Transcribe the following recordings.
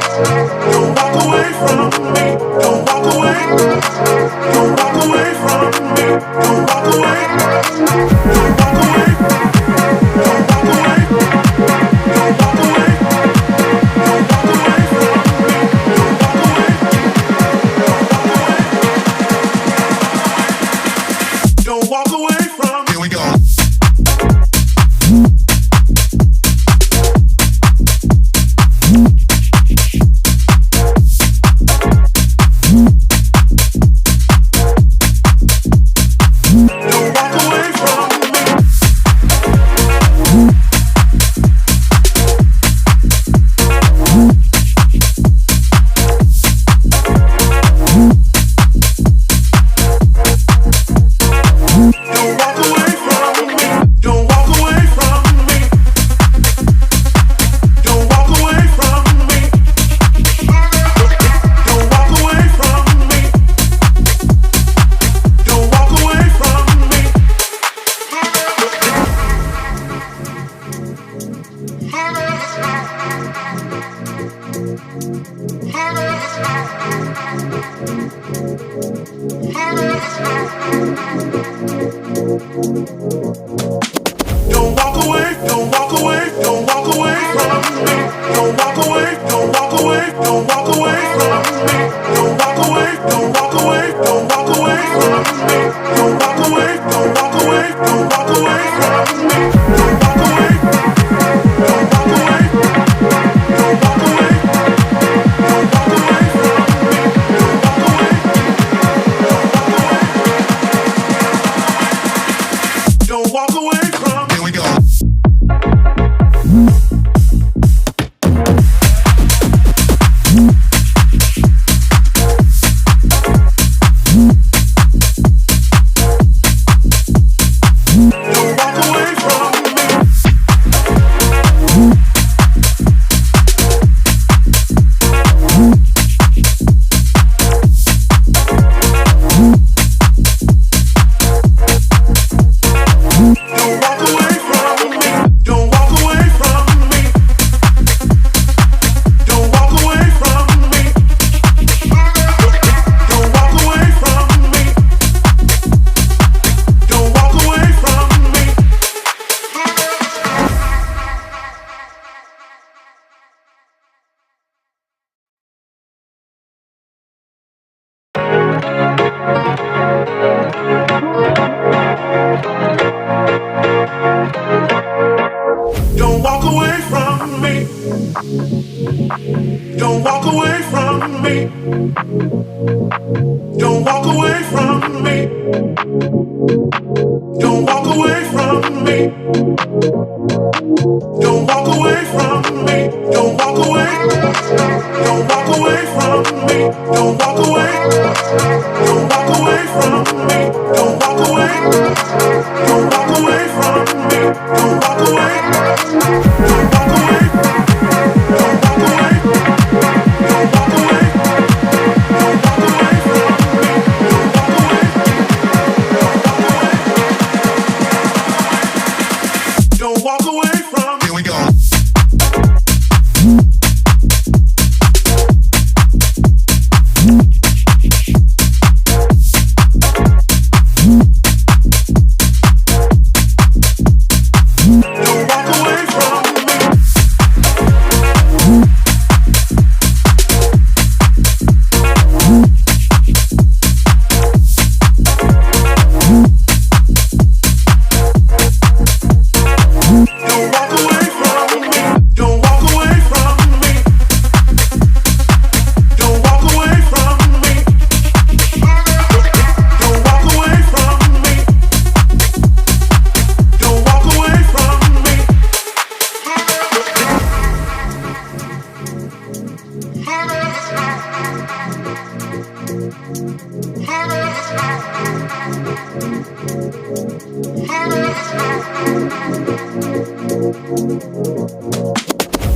Don't walk away from me. Don't walk away. Don't walk away from me. Don't walk away. Don't walk away. Don't walk away. Don't walk away. Don't walk away from me. Don't walk away. Don't walk away from. Here we go. Don't walk away, don't walk away, don't walk away from me. Don't walk away, don't walk away, don't walk away from me. Don't walk away, don't walk away, don't walk away from me. Don't walk away, don't walk away, don't walk away from me. Don't walk away, don't walk away, don't walk away, don't walk away from me. Don't walk away, don't walk away. Don't walk away from. Here we go. Don't walk away from me. Don't walk away from me. Don't walk away from me. Don't walk away from me. Don't walk away from me. Don't walk away. Don't walk away from me. Don't walk away. Don't walk away from me. Don't walk away. Don't walk away from me. Don't walk away. Don't walk away. Don't walk away. Don't walk away. Don't walk away from me. Don't walk away. Don't walk away from. Here we go.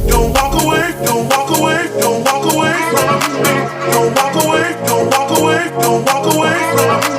Don't walk away, don't walk away, don't walk away from me. Don't walk away, don't walk away, don't walk away from me.